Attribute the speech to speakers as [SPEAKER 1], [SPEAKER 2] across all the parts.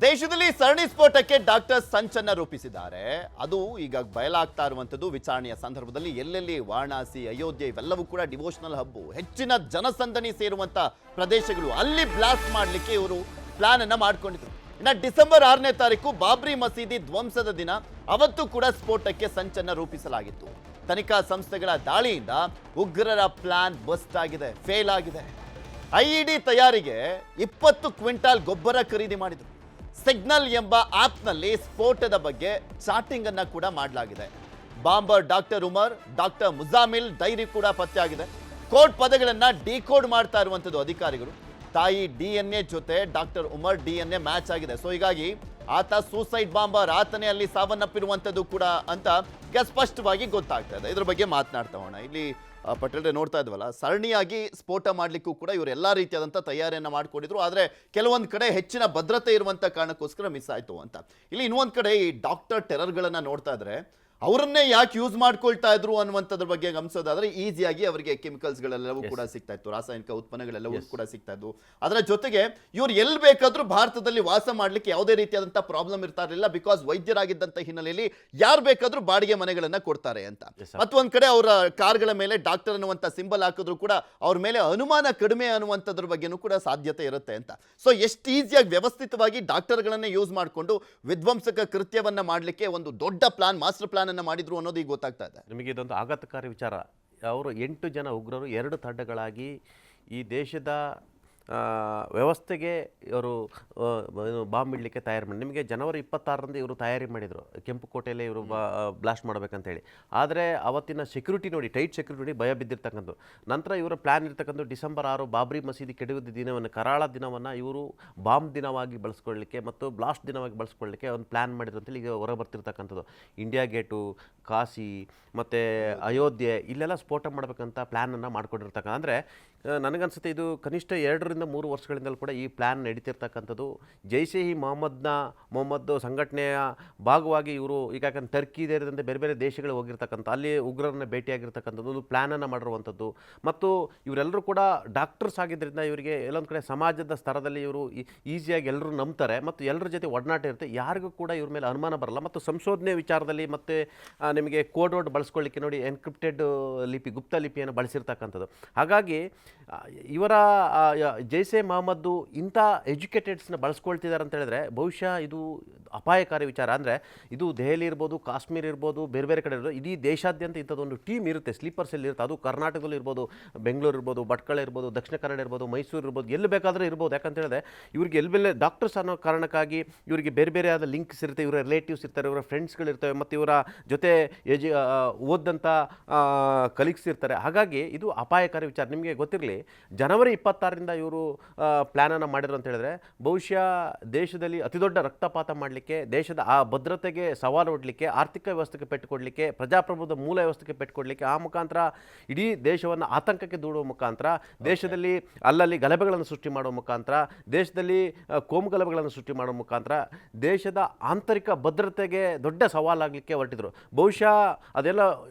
[SPEAKER 1] ದೇಶದಲ್ಲಿ ಸರಣಿ ಸ್ಫೋಟಕ್ಕೆ ಡಾಕ್ಟರ್ ಸಂಚನ್ನ ರೂಪಿಸಿದ್ದಾರೆ. ಅದು ಈಗ ಬಯಲಾಗ್ತಾ ಇರುವಂತದ್ದು ವಿಚಾರಣೆಯ ಸಂದರ್ಭದಲ್ಲಿ ಎಲ್ಲೆಲ್ಲಿ ವಾರಣಾಸಿ, ಅಯೋಧ್ಯೆ ಇವೆಲ್ಲವೂ ಕೂಡ ಡಿವೋಷನಲ್ ಹಬ್ಬು, ಹೆಚ್ಚಿನ ಜನಸಂದಣಿ ಸೇರುವಂತ ಪ್ರದೇಶಗಳು, ಅಲ್ಲಿ ಬ್ಲಾಸ್ಟ್ ಮಾಡಲಿಕ್ಕೆ ಇವರು ಪ್ಲಾನ್ ಅನ್ನ ಮಾಡ್ಕೊಂಡಿದ್ರು. ಇನ್ನು ಡಿಸೆಂಬರ್ 6ನೇ ತಾರೀಕು ಬಾಬ್ರಿ ಮಸೀದಿ ಧ್ವಂಸದ ದಿನ, ಅವತ್ತು ಕೂಡ ಸ್ಫೋಟಕ್ಕೆ ಸಂಚನ್ನ ರೂಪಿಸಲಾಗಿತ್ತು. ತನಿಖಾ ಸಂಸ್ಥೆಗಳ ದಾಳಿಯಿಂದ ಉಗ್ರರ ಪ್ಲಾನ್ ಬಸ್ಟ್ ಆಗಿದೆ, ಫೇಲ್ ಆಗಿದೆ. ಐಇಡಿ ತಯಾರಿಗೆ 20 ಕ್ವಿಂಟಾಲ್ ಗೊಬ್ಬರ ಖರೀದಿ ಮಾಡಿದ್ರು. ಸಿಗ್ನಲ್ ಎಂಬ ಆಪ್ನಲ್ಲಿ ಸ್ಫೋಟದ ಬಗ್ಗೆ ಚಾಟಿಂಗ್ ಅನ್ನ ಕೂಡ ಮಾಡಲಾಗಿದೆ. Bomber doctor Umar, doctor Muzammil dairy ಕೂಡ ಪತ್ತೆಯಾಗಿದೆ. ಕೋಡ್ ಪದಗಳನ್ನ ಡಿಕೋಡ್ ಮಾಡ್ತಾ ಇರುವಂತದ್ದು ಅಧಿಕಾರಿಗಳು. ತಾಯಿ DNA ಜೊತೆ ಡಾಕ್ಟರ್ ಉಮರ್ DNA ಮ್ಯಾಚ್ ಆಗಿದೆ. ಸೊ ಹೀಗಾಗಿ ಆತ ಸೂಸೈಡ್ ಬಾಂಬರ್, ಆತನೇ ಅಲ್ಲಿ ಸಾವನ್ನಪ್ಪಿರುವಂತದ್ದು ಕೂಡ ಅಂತ ಈಗ ಸ್ಪಷ್ಟವಾಗಿ ಗೊತ್ತಾಗ್ತಾ ಇದೆ. ಇದ್ರ ಬಗ್ಗೆ ಮಾತನಾಡ್ತಾ ಹೋಗೋಣ. ಇಲ್ಲಿ ಪಟೇಲ್ರೆ ನೋಡ್ತಾ ಇದ್ವಲ್ಲ, ಸರಣಿಯಾಗಿ ಸ್ಫೋಟ ಮಾಡಲಿಕ್ಕೂ ಕೂಡ ಇವರು ಎಲ್ಲಾ ರೀತಿಯಾದಂಥ ತಯಾರಿಯನ್ನು ಮಾಡಿಕೊಂಡಿದ್ರು. ಆದರೆ ಕೆಲವೊಂದು ಕಡೆ ಹೆಚ್ಚಿನ ಭದ್ರತೆ ಇರುವಂಥ ಕಾರಣಕ್ಕೋಸ್ಕರ ಮಿಸ್ ಆಯಿತು ಅಂತ. ಇಲ್ಲಿ ಇನ್ನೊಂದು ಕಡೆ ಈ ಡಾಕ್ಟರ್ ಟೆರರ್ಗಳನ್ನು ನೋಡ್ತಾ ಇದ್ರೆ ಅವರನ್ನೇ ಯಾಕೆ ಯೂಸ್ ಮಾಡ್ಕೊಳ್ತಾ ಇದ್ರು ಅನ್ನುವಂಥದ್ರ ಬಗ್ಗೆ ಗಮನಿಸೋದಾದ್ರೆ, ಈಸಿಯಾಗಿ ಅವರಿಗೆ ಕೆಮಿಕಲ್ಸ್ಗಳೆಲ್ಲವೂ ಕೂಡ ಸಿಗ್ತಾ ಇತ್ತು, ರಾಸಾಯನಿಕ ಉತ್ಪನ್ನಗಳೆಲ್ಲವೂ ಕೂಡ ಸಿಗ್ತಾ ಇದ್ವು. ಅದರ ಜೊತೆಗೆ ಇವ್ರು ಎಲ್ಲಿ ಬೇಕಾದ್ರೂ ಭಾರತದಲ್ಲಿ ವಾಸ ಮಾಡ್ಲಿಕ್ಕೆ ಯಾವುದೇ ರೀತಿಯಾದಂಥ ಪ್ರಾಬ್ಲಮ್ ಇರ್ತಾ ಇರಲಿಲ್ಲ. ಬಿಕಾಸ್ ವೈದ್ಯರಾಗಿದ್ದಂಥ ಹಿನ್ನೆಲೆಯಲ್ಲಿ ಯಾರು ಬೇಕಾದ್ರೂ ಬಾಡಿಗೆ ಮನೆಗಳನ್ನ ಕೊಡ್ತಾರೆ ಅಂತ. ಮತ್ತೊಂದ್ ಕಡೆ ಅವರ ಕಾರ್ಗಳ ಮೇಲೆ ಡಾಕ್ಟರ್ ಅನ್ನುವಂಥ ಸಿಂಬಲ್ ಹಾಕಿದ್ರು ಕೂಡ ಅವ್ರ ಮೇಲೆ ಅನುಮಾನ ಕಡಿಮೆ ಅನ್ನುವಂಥದ್ರ ಬಗ್ಗೆನೂ ಕೂಡ ಸಾಧ್ಯತೆ ಇರುತ್ತೆ ಅಂತ. ಸೊ ಎಷ್ಟು ಈಸಿಯಾಗಿ ವ್ಯವಸ್ಥಿತವಾಗಿ ಡಾಕ್ಟರ್ಗಳನ್ನೇ ಯೂಸ್ ಮಾಡಿಕೊಂಡು ವಿಧ್ವಂಸಕ ಕೃತ್ಯವನ್ನ ಮಾಡಲಿಕ್ಕೆ ಒಂದು ದೊಡ್ಡ ಪ್ಲಾನ್, ಮಾಸ್ಟರ್ ಪ್ಲಾನ್ ಅನ್ನ ಮಾಡಿದ್ರು ಅನ್ನೋದು ಈಗ ಗೊತ್ತಾಗ್ತಾ ಇದೆ.
[SPEAKER 2] ನಿಮಗೆ ಇದೊಂದು ಆಘಾತಕಾರಿ ವಿಚಾರ. ಅವರು 8 ಜನ ಉಗ್ರರು 2 ತಂಡಗಳಾಗಿ ಈ ದೇಶದ ವ್ಯವಸ್ಥೆಗೆ ಇವರು ಬಾಂಬ್ ಇಡಲಿಕ್ಕೆ ತಯಾರಿ ಮಾಡಿ, ನಿಮಗೆ ಜನವರಿ 26ರಂದು ಇವರು ತಯಾರಿ ಮಾಡಿದರು ಕೆಂಪುಕೋಟೆಯಲ್ಲೇ ಇವರು ಬ್ಲಾಸ್ಟ್ ಮಾಡಬೇಕಂತೇಳಿ. ಆದರೆ ಅವತ್ತಿನ ಸೆಕ್ಯೂರಿಟಿ ನೋಡಿ, ಟೈಟ್ ಸೆಕ್ಯೂರಿಟಿ ನೋಡಿ ಭಯ ಬಿದ್ದಿರ್ತಕ್ಕಂಥದ್ದು. ನಂತರ ಇವರ ಪ್ಲ್ಯಾನ್ ಇರ್ತಕ್ಕಂಥ ಡಿಸೆಂಬರ್ 6 ಬಾಬ್ರಿ ಮಸೀದಿ ಕೆಡವಿದ ದಿನವನ್ನು, ಕರಾಳ ದಿನವನ್ನು ಇವರು ಬಾಂಬ್ ದಿನವಾಗಿ ಬಳಸ್ಕೊಳ್ಳಿಕ್ಕೆ ಮತ್ತು ಬ್ಲಾಸ್ಟ್ ದಿನವಾಗಿ ಬಳಸ್ಕೊಳ್ಳಿಕ್ಕೆ ಒಂದು ಪ್ಲ್ಯಾನ್ ಮಾಡಿದ್ರು ಅಂತೇಳಿ ಈಗ ಹೊರ ಬರ್ತಿರ್ತಕ್ಕಂಥದ್ದು. ಇಂಡಿಯಾ ಗೇಟು, ಕಾಶಿ ಮತ್ತು ಅಯೋಧ್ಯೆ ಇಲ್ಲೆಲ್ಲ ಸ್ಫೋಟ ಮಾಡಬೇಕಂತ ಪ್ಲ್ಯಾನನ್ನು ಮಾಡ್ಕೊಂಡಿರ್ತಕ್ಕಂಥ. ಅಂದರೆ ನನಗನ್ಸುತ್ತೆ ಇದು ಕನಿಷ್ಠ 2 ರಿಂದ 3 ವರ್ಷಗಳಿಂದಲೂ ಕೂಡ ಈ ಪ್ಲ್ಯಾನ್ ನಡೀತಿರ್ತಕ್ಕಂಥದ್ದು. ಜೈಷೆ ಇ ಮೊಹಮ್ಮದ್ ಸಂಘಟನೆಯ ಭಾಗವಾಗಿ ಇವರು ಈಗಾಗಲೇ ಟರ್ಕಿ ಸೇರಿದಂತೆ ಬೇರೆ ಬೇರೆ ದೇಶಗಳಿಗೆ ಹೋಗಿರ್ತಕ್ಕಂಥ, ಅಲ್ಲಿ ಉಗ್ರರನ್ನ ಭೇಟಿಯಾಗಿರ್ತಕ್ಕಂಥದ್ದು, ಒಂದು ಪ್ಲ್ಯಾನನ್ನು ಮಾಡಿರುವಂಥದ್ದು. ಮತ್ತು ಇವರೆಲ್ಲರೂ ಕೂಡ ಡಾಕ್ಟರ್ಸ್ ಆಗಿದ್ದರಿಂದ ಇವರಿಗೆ ಎಲ್ಲೊಂದು ಕಡೆ ಸಮಾಜದ ಸ್ತರದಲ್ಲಿ ಇವರು ಈಸಿಯಾಗಿ ಎಲ್ಲರೂ ನಂಬ್ತಾರೆ ಮತ್ತು ಎಲ್ಲರ ಜೊತೆ ಒಡನಾಟ ಇರುತ್ತೆ. ಯಾರಿಗೂ ಕೂಡ ಇವ್ರ ಮೇಲೆ ಅನುಮಾನ ಬರಲ್ಲ. ಮತ್ತು ಸಂಶೋಧನೆ ವಿಚಾರದಲ್ಲಿ ಮತ್ತು ನಿಮಗೆ ಕೋಡ್ ವರ್ಡ್ ಬಳಸ್ಕೊಳ್ಳಿಕ್ಕೆ ನೋಡಿ ಎನ್ಕ್ರಿಪ್ಟೆಡ್ ಲಿಪಿ, ಗುಪ್ತ ಲಿಪಿಯನ್ನು ಬಳಸಿರ್ತಕ್ಕಂಥದ್ದು. ಹಾಗಾಗಿ ಇವರ ಜೈಷೆ ಮೊಹಮ್ಮದ್ದು ಇಂಥ ಎಜುಕೇಟೆಡ್ಸ್ನ ಬಳಸ್ಕೊಳ್ತಿದ್ದಾರೆ ಅಂತ ಹೇಳಿದ್ರೆ ಬಹುಶಃ ಇದು ಅಪಾಯಕಾರಿ ವಿಚಾರ. ಅಂದರೆ ಇದು ದೆಹಲಿ ಇರ್ಬೋದು, ಕಾಶ್ಮೀರ ಇರ್ಬೋದು, ಬೇರೆ ಬೇರೆ ಕಡೆ ಇರ್ಬೋದು, ಇಡೀ ದೇಶಾದ್ಯಂತ ಇಂಥದ್ದೊಂದು ಟೀಮ್ ಇರುತ್ತೆ, ಸ್ಲೀಪರ್ ಸೆಲ್ ಇರುತ್ತೆ. ಅದು ಕರ್ನಾಟಕದಲ್ಲಿ ಇರ್ಬೋದು, ಬೆಂಗಳೂರು ಇರ್ಬೋದು, ಭಟ್ಕಳ ಇರ್ಬೋದು, ದಕ್ಷಿಣ ಕನ್ನಡ ಇರ್ಬೋದು, ಮೈಸೂರು ಇರ್ಬೋದು, ಎಲ್ಲಿ ಬೇಕಾದರೂ ಇರ್ಬೋದು. ಯಾಕಂತ ಹೇಳಿದ್ರೆ ಇವ್ರಿಗೆ ಎಲ್ಲಿ ಡಾಕ್ಟರ್ಸ್ ಅನ್ನೋ ಕಾರಣಕ್ಕಾಗಿ ಇವರಿಗೆ ಬೇರೆ ಬೇರೆ ಆದ ಲಿಂಕ್ಸ್ ಇರುತ್ತೆ, ಇವರ ರಿಲೇಟಿವ್ಸ್ ಇರ್ತಾರೆ, ಇವರ ಫ್ರೆಂಡ್ಸ್ಗಳಿರ್ತವೆ, ಮತ್ತು ಇವರ ಜೊತೆ ಓದಂಥ ಕಲೀಗ್ಸ್ ಇರ್ತಾರೆ. ಹಾಗಾಗಿ ಇದು ಅಪಾಯಕಾರಿ ವಿಚಾರ. ನಿಮಗೆ ಗೊತ್ತಿರಲಿ, ಜನವರಿ 26ರಿಂದ ಇವರು ಪ್ಲ್ಯಾನನ್ನು ಮಾಡಿದ್ರು ಅಂತ ಹೇಳಿದ್ರೆ ಬಹುಶಃ ದೇಶದಲ್ಲಿ ಅತಿ ದೊಡ್ಡ ರಕ್ತಪಾತ ಮಾಡಲಿಕ್ಕೆ, ದೇಶದ ಆ ಭದ್ರತೆಗೆ ಸವಾಲು ಒಡ್ಲಿಕ್ಕೆ, ಆರ್ಥಿಕ ವ್ಯವಸ್ಥೆಗೆ ಪೆಟ್ಟು ಕೊಡಲಿಕ್ಕೆ, ಪ್ರಜಾಪ್ರಭುತ್ವದ ಮೂಲ ವ್ಯವಸ್ಥೆಗೆ ಪೆಟ್ಟು ಕೊಡಲಿಕ್ಕೆ, ಆ ಮುಖಾಂತರ ಇಡೀ ದೇಶವನ್ನು ಆತಂಕಕ್ಕೆ ದೂಡುವ ಮುಖಾಂತರ, ದೇಶದಲ್ಲಿ ಅಲ್ಲಲ್ಲಿ ಗಲಭೆಗಳನ್ನು ಸೃಷ್ಟಿ ಮಾಡುವ ಮುಖಾಂತರ, ದೇಶದಲ್ಲಿ ಕೋಮು ಗಲಭೆಗಳನ್ನು ಸೃಷ್ಟಿ ಮಾಡುವ ಮುಖಾಂತರ ದೇಶದ ಆಂತರಿಕ ಭದ್ರತೆಗೆ ದೊಡ್ಡ ಸವಾಲಾಗಲಿಕ್ಕೆ ಹೊರಟಿದ್ರು. ಬಹುಶಃ ಅದೆಲ್ಲ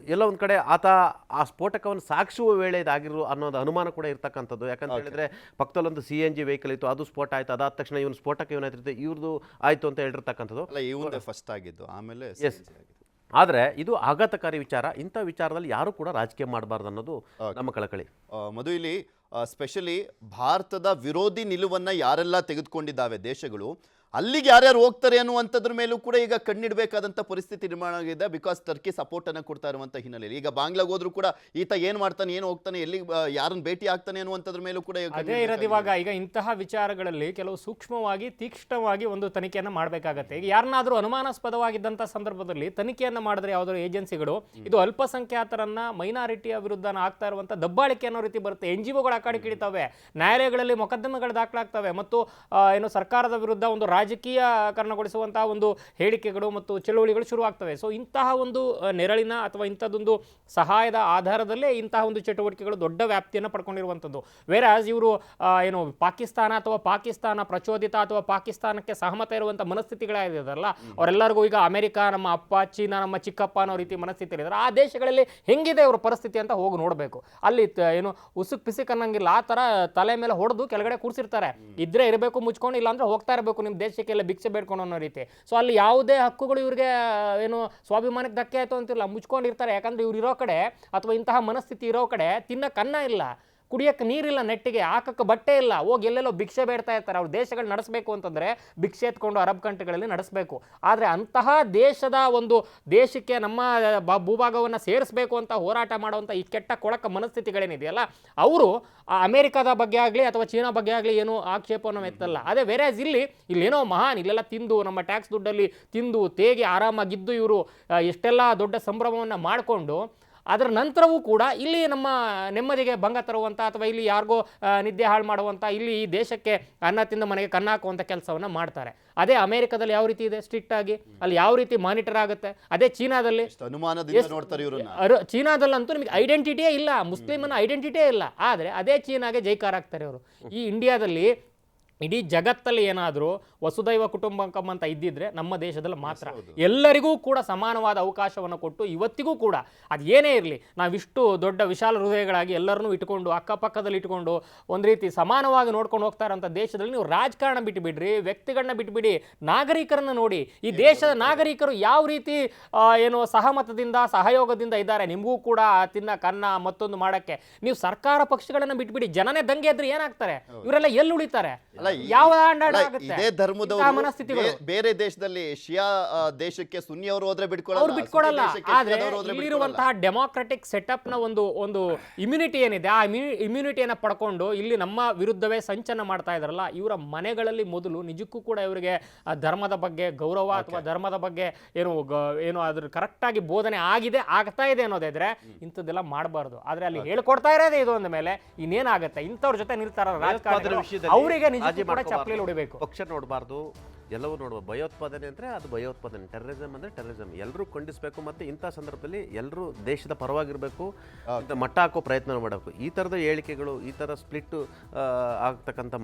[SPEAKER 2] ಒಂದು ಕಡೆ ಆತ ಆ ಸ್ಫೋಟಕವನ್ನು ಸಾಗಿಸುವ ವೇಳೆ ಇದಾಗಿರು ಅನ್ನೋದು ಅನುಮಾನ ಕೂಡ ಇರ್ತಕ್ಕಂಥದ್ದು. ಯಾಕಂತ ಹೇಳಿದ್ರೆ ಪಕ್ಕದಲ್ಲೊಂದು CNG ವೆಹಿಕಲ್ ಇತ್ತು, ಅದು ಸ್ಫೋಟ ಆಯಿತು. ಅದಾದ ತಕ್ಷಣ ಇವನು ಸ್ಫೋಟಕ್ಕೆ ಏನಾಯ್ತಿರುತ್ತೆ, ಇವ್ರದ್ದು ಆಯಿತು ಅಂತ ಹೇಳಿರ್ತಕ್ಕಂಥದ್ದು.
[SPEAKER 1] ಫಸ್ಟ್ ಆಗಿದ್ದು, ಆಮೇಲೆ
[SPEAKER 2] ಆದರೆ ಇದು ಆಘಾತಕಾರಿ ವಿಚಾರ. ಇಂಥ ವಿಚಾರದಲ್ಲಿ ಯಾರು ಕೂಡ ರಾಜಕೀಯ ಮಾಡಬಾರ್ದು ಅನ್ನೋದು ನಮ್ಮ ಕಳಕಳಿ.
[SPEAKER 1] ಮಧು, ಇಲ್ಲಿ ಸ್ಪೆಷಲಿ ಭಾರತದ ವಿರೋಧಿ ನಿಲುವನ್ನ ಯಾರೆಲ್ಲ ತೆಗೆದುಕೊಂಡಿದ್ದಾವೆ ದೇಶಗಳು, ಅಲ್ಲಿಗೆ ಯಾರ್ಯಾರು ಹೋಗ್ತಾರೆ ಅನ್ನುವಂಥದ್ರ ಮೇಲೂ ಕೂಡ ಈಗ ಕಣ್ಣಿಡಬೇಕಾದಂಥ ಪರಿಸ್ಥಿತಿ ನಿರ್ಮಾಣ ಆಗಿದೆ. ಬಿಕಾಸ್ ಟರ್ಕಿ ಸಪೋರ್ಟ್ ಅನ್ನು ಕೊಡ್ತಾ ಇರುವಂಥ ಹಿನ್ನೆಲೆಯಲ್ಲಿ ಈಗ ಬಾಂಗ್ಲಾಗ್ ಹೋದ್ರು ಕೂಡ ಈತ ಏನು ಮಾಡ್ತಾನೆ, ಏನು ಹೋಗ್ತಾನೆ, ಎಲ್ಲಿ ಯಾರನ್ನ ಭೇಟಿ ಆಗ್ತಾನೆ ಅನ್ನುವಂಥದ್ರ ಮೇಲೂ ಕೂಡ
[SPEAKER 3] ಅದೇ ಇರೋದು. ಈಗ ಇಂತಹ ವಿಚಾರಗಳಲ್ಲಿ ಕೆಲವು ಸೂಕ್ಷ್ಮವಾಗಿ, ತೀಕ್ಷ್ಣವಾಗಿ ಒಂದು ತನಿಖೆಯನ್ನು ಮಾಡಬೇಕಾಗತ್ತೆ. ಈಗ ಯಾರನ್ನಾದರೂ ಅನುಮಾನಾಸ್ಪದವಾಗಿದ್ದಂಥ ಸಂದರ್ಭದಲ್ಲಿ ತನಿಖೆಯನ್ನು ಮಾಡಿದ್ರೆ ಯಾವುದಾದ್ರು ಏಜೆನ್ಸಿಗಳು, ಇದು ಅಲ್ಪಸಂಖ್ಯಾತರನ್ನ, ಮೈನಾರಿಟಿಯ ವಿರುದ್ಧ ಆಗ್ತಾ ಇರುವಂಥ ದಬ್ಬಾಳಿಕೆ ಅನ್ನೋ ರೀತಿ ಬರುತ್ತೆ. NGOಗಳು ಆ ಕಡೆ ಕಿಡಿತವೆ, ನ್ಯಾಯಾಲಯಗಳಲ್ಲಿ ಮೊಕದ್ದಮೆಗಳು ದಾಖಲಾಗ್ತವೆ, ಮತ್ತು ಏನು ಸರ್ಕಾರದ ವಿರುದ್ಧ ಒಂದು ರಾಜಕೀಯಕರಣಗೊಳಿಸುವಂತಹ ಒಂದು ಹೇಳಿಕೆಗಳು ಮತ್ತು ಚಳುವಳಿಗಳು ಶುರುವಾಗ್ತವೆ. ಸೊ ಇಂತಹ ಒಂದು ನೆರಳಿನ ಅಥವಾ ಇಂಥದ್ದೊಂದು ಸಹಾಯದ ಆಧಾರದಲ್ಲೇ ಇಂತಹ ಒಂದು ಚಟುವಟಿಕೆಗಳು ದೊಡ್ಡ ವ್ಯಾಪ್ತಿಯನ್ನು ಪಡ್ಕೊಂಡಿರುವಂಥದ್ದು. ವೇರಾಸ್ ಇವರು ಏನು ಪಾಕಿಸ್ತಾನ ಅಥವಾ ಪಾಕಿಸ್ತಾನ ಪ್ರಚೋದಿತ ಅಥವಾ ಪಾಕಿಸ್ತಾನಕ್ಕೆ ಸಹಮತ ಇರುವಂಥ ಮನಸ್ಥಿತಿಗಳಾಗಿದೆಯಲ್ಲ, ಅವರೆಲ್ಲರಿಗೂ ಈಗ ಅಮೆರಿಕ ನಮ್ಮ ಅಪ್ಪ, ಚೀನಾ ನಮ್ಮ ಚಿಕ್ಕಪ್ಪ ಅನ್ನೋ ರೀತಿ ಮನಸ್ಥಿತಿ ಇದ್ದಾರೆ. ಆ ದೇಶಗಳಲ್ಲಿ ಹೆಂಗಿದೆ ಅವರ ಪರಿಸ್ಥಿತಿ ಅಂತ ಹೋಗಿ ನೋಡಬೇಕು. ಅಲ್ಲಿ ಏನು ಉಸುಕ್ ಪಿಸಿಕ್ ಅನ್ನಂಗಿಲ್ಲ, ಆ ಥರ ತಲೆ ಮೇಲೆ ಹೊಡೆದು ಕೆಳಗಡೆ ಕೂರಿಸಿರ್ತಾರೆ. ಇದ್ರೆ ಇರಬೇಕು ಮುಚ್ಕೊಂಡು, ಇಲ್ಲಾಂದ್ರೆ ಹೋಗ್ತಾ ಇರಬೇಕು ನಿಮ್ಮ ದೇಶಕ್ಕೆಲ್ಲ ಭಿಕ್ಷೆ ಬೇಡ್ಕೊಂಡು ಅನ್ನೋ ರೀತಿ. ಸೊ ಅಲ್ಲಿ ಯಾವುದೇ ಹಕ್ಕುಗಳು ಇವ್ರಿಗೆ ಏನು ಸ್ವಾಭಿಮಾನಕ್ಕೆ ಧಕ್ಕೆ ಆಯಿತು ಅಂತಿಲ್ಲ, ಮುಚ್ಕೊಂಡಿರ್ತಾರೆ. ಯಾಕಂದ್ರೆ ಇವ್ರು ಇರೋ ಕಡೆ ಅಥವಾ ಇಂತಹ ಮನಸ್ಥಿತಿ ಇರೋ ಕಡೆ ತಿನ್ನಕ್ಕೆ ಅನ್ನ ಇಲ್ಲ, ಕುಡಿಯೋಕ್ಕೆ ನೀರಿಲ್ಲ, ನೆಟ್ಟಿಗೆ ಹಾಕಕ್ಕೆ ಬಟ್ಟೆ ಇಲ್ಲ, ಹೋಗಿ ಎಲ್ಲೆಲ್ಲೋ ಭಿಕ್ಷೆ ಬೇಡ್ತಾ ಇರ್ತಾರೆ. ಅವ್ರು ದೇಶಗಳು ನಡೆಸಬೇಕು ಅಂತಂದರೆ ಭಿಕ್ಷೆ ಎತ್ಕೊಂಡು ಅರಬ್ ಕಂಟ್ರಿಗಳಲ್ಲಿ ನಡೆಸಬೇಕು. ಆದರೆ ಅಂತಹ ದೇಶದ ಒಂದು ದೇಶಕ್ಕೆ ನಮ್ಮ ಭೂಭಾಗವನ್ನು ಸೇರಿಸಬೇಕು ಅಂತ ಹೋರಾಟ ಮಾಡುವಂಥ ಈ ಕೆಟ್ಟ ಕೊಳಕ ಮನಸ್ಥಿತಿಗಳೇನಿದೆಯಲ್ಲ, ಅವರು ಅಮೆರಿಕದ ಬಗ್ಗೆ ಆಗಲಿ ಅಥವಾ ಚೀನಾ ಬಗ್ಗೆ ಆಗಲಿ ಏನೂ ಆಕ್ಷೇಪವನ್ನು ಎತ್ತಲ್ಲ. ಅದೇ ವೆರೇಸ್ ಇಲ್ಲೇನೋ ಮಹಾನ್, ಇಲ್ಲೆಲ್ಲ ತಿಂದು ನಮ್ಮ ಟ್ಯಾಕ್ಸ್ ದುಡ್ಡಲ್ಲಿ ತಿಂದು ತೇಗಿ ಆರಾಮಾಗಿದ್ದು ಇವರು ಎಷ್ಟೆಲ್ಲ ದೊಡ್ಡ ಸಂಭ್ರಮವನ್ನು ಮಾಡಿಕೊಂಡು ಅದರ ನಂತರವೂ ಕೂಡ ಇಲ್ಲಿ ನಮ್ಮ ನೆಮ್ಮದಿಗೆ ಭಂಗ ತರುವಂಥ ಅಥವಾ ಇಲ್ಲಿ ಯಾರಿಗೋ ನಿದ್ದೆ ಹಾಳು ಮಾಡುವಂಥ, ಇಲ್ಲಿ ಈ ದೇಶಕ್ಕೆ ಅನ್ನ ತಿಂದ ಮನೆಗೆ ಕನ್ನ ಹಾಕುವಂಥ ಕೆಲಸವನ್ನು ಮಾಡ್ತಾರೆ. ಅದೇ ಅಮೆರಿಕದಲ್ಲಿ ಯಾವ ರೀತಿ ಇದೆ ಸ್ಟ್ರಿಕ್ಟ್ ಆಗಿ, ಅಲ್ಲಿ ಯಾವ ರೀತಿ ಮಾನಿಟರ್ ಆಗುತ್ತೆ. ಅದೇ ಚೀನಾದಲ್ಲಿ ಚೀನಾದಲ್ಲಂತೂ ನಿಮಗೆ ಐಡೆಂಟಿಟಿಯೇ ಇಲ್ಲ, ಮುಸ್ಲಿಮನ ಐಡೆಂಟಿಟಿಯೇ ಇಲ್ಲ. ಆದರೆ ಅದೇ ಚೀನಾಗೆ ಜೈಕಾರ ಆಗ್ತಾರೆ ಅವರು. ಈ ಇಂಡಿಯಾದಲ್ಲಿ ಇಡೀ ಜಗತ್ತಲ್ಲಿ ಏನಾದರೂ ವಸುದೈವ ಕುಟುಂಬಕಂ ಅಂತ ಇದ್ದಿದ್ರೆ ನಮ್ಮ ದೇಶದಲ್ಲಿ ಮಾತ್ರ. ಎಲ್ಲರಿಗೂ ಕೂಡ ಸಮಾನವಾದ ಅವಕಾಶವನ್ನು ಕೊಟ್ಟು ಇವತ್ತಿಗೂ ಕೂಡ ಅದು ಏನೇ ಇರಲಿ ನಾವಿಷ್ಟು ದೊಡ್ಡ ವಿಶಾಲ ಹೃದಯಗಳಾಗಿ ಎಲ್ಲರನ್ನೂ ಇಟ್ಕೊಂಡು ಅಕ್ಕಪಕ್ಕದಲ್ಲಿ ಇಟ್ಕೊಂಡು ಒಂದು ರೀತಿ ಸಮಾನವಾಗಿ ನೋಡ್ಕೊಂಡು ಹೋಗ್ತಾ ಇರೋಂಥ ದೇಶದಲ್ಲಿ ನೀವು ರಾಜಕಾರಣ ಬಿಟ್ಟುಬಿಡ್ರಿ, ವ್ಯಕ್ತಿಗಳನ್ನ ಬಿಟ್ಟುಬಿಡಿ, ನಾಗರಿಕರನ್ನ ನೋಡಿ. ಈ ದೇಶದ ನಾಗರಿಕರು ಯಾವ ರೀತಿ ಏನು ಸಹಮತದಿಂದ ಸಹಯೋಗದಿಂದ ಇದ್ದಾರೆ, ನಿಮಗೂ ಕೂಡ ತಿನ್ನಕ್ಕೆ ಅನ್ನ ಮತ್ತೊಂದು ಮಾಡೋಕ್ಕೆ. ನೀವು ಸರ್ಕಾರ ಪಕ್ಷಗಳನ್ನು ಬಿಟ್ಬಿಡಿ, ಜನನೇ ದಂಗೆ ಎದ್ರೆ ಏನಾಗ್ತಾರೆ, ಇವರೆಲ್ಲ ಎಲ್ಲಿ ಉಳಿತಾರೆ? ಯಾವ
[SPEAKER 1] ಧರ್ಮದವರು ಬೇರೆ ದೇಶದಲ್ಲಿ ಶಿಯಾ ದೇಶಕ್ಕೆ ಸುನ್ನಿಯವರು ಹೋದ್ರೆ
[SPEAKER 3] ಬಿಟ್ಕೊಡಲ್ಲ. ಆದ್ರೆ ಇಲ್ಲಿರುವಂತಹ ಡೆಮಾಕ್ರೆಟಿಕ್ ಸೆಟಪ್ ನ ಒಂದು ಇಮ್ಯುನಿಟಿ ಏನಿದೆ, ಆ ಇಮ್ಯುನಿಟಿಯನ್ನ ಪಡ್ಕೊಂಡು ಇಲ್ಲಿ ನಮ್ಮ ವಿರುದ್ಧವೇ ಸಂಚಲನ ಮಾಡ್ತಾ ಇದಾರಲ್ಲ, ಇವರ ಮನೆಗಳಲ್ಲಿ ಮೊದಲು ನಿಜಕ್ಕೂ ಕೂಡ ಇವರಿಗೆ ಧರ್ಮದ ಬಗ್ಗೆ ಗೌರವ ಅಥವಾ ಧರ್ಮದ ಬಗ್ಗೆ ಏನು ಅದ್ರ ಕರೆಕ್ಟ್ ಆಗಿ ಬೋಧನೆ ಆಗ್ತಾ ಇದೆ ಅನ್ನೋದಿದ್ರೆ ಇಂಥದ್ದೆಲ್ಲ ಮಾಡಬಾರ್ದು. ಆದ್ರೆ ಅಲ್ಲಿ ಹೇಳ್ಕೊಡ್ತಾ ಇರೋದೇ ಇದು ಅಂದ ಮೇಲೆ ಇನ್ನೇನಾಗುತ್ತೆ? ಇಂಥವ್ರ ಜೊತೆ ನಿಲ್ತಾರ ರಾಜಕಾರಣ, ಅವರಿಗೆ ಚಪ್ಪಲಿ ಹೊಡಿಬೇಕು.
[SPEAKER 2] ಪಕ್ಷ ನೋಡಬಾರ್ದು, ಎಲ್ಲವೂ ನೋಡುವ. ಭಯೋತ್ಪಾದನೆ ಅಂದರೆ ಅದು ಭಯೋತ್ಪಾದನೆ, ಟೆರರಿಸಮ್ ಅಂದರೆ ಟೆರರಿಸಮ್. ಎಲ್ಲರೂ ಖಂಡಿಸಬೇಕು. ಮತ್ತು ಇಂಥ ಸಂದರ್ಭದಲ್ಲಿ ಎಲ್ಲರೂ ದೇಶದ ಪರವಾಗಿರಬೇಕು, ಮಟ್ಟ ಹಾಕೋ ಪ್ರಯತ್ನ ಮಾಡಬೇಕು. ಈ ಥರದ ಹೇಳಿಕೆಗಳು, ಈ ಥರ ಸ್ಪ್ಲಿಟ್ಟು ಆಗ್ತಕ್ಕಂಥ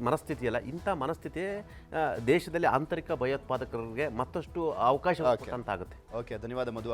[SPEAKER 2] ಮನಸ್ಥಿತಿಯಲ್ಲ, ಇಂಥ ಮನಸ್ಥಿತಿ ದೇಶದಲ್ಲಿ ಆಂತರಿಕ ಭಯೋತ್ಪಾದಕರಿಗೆ ಮತ್ತಷ್ಟು ಅವಕಾಶ ಕೊಟ್ಟಂತಾಗುತ್ತೆ.
[SPEAKER 1] ಓಕೆ, ಧನ್ಯವಾದ ಮಧು.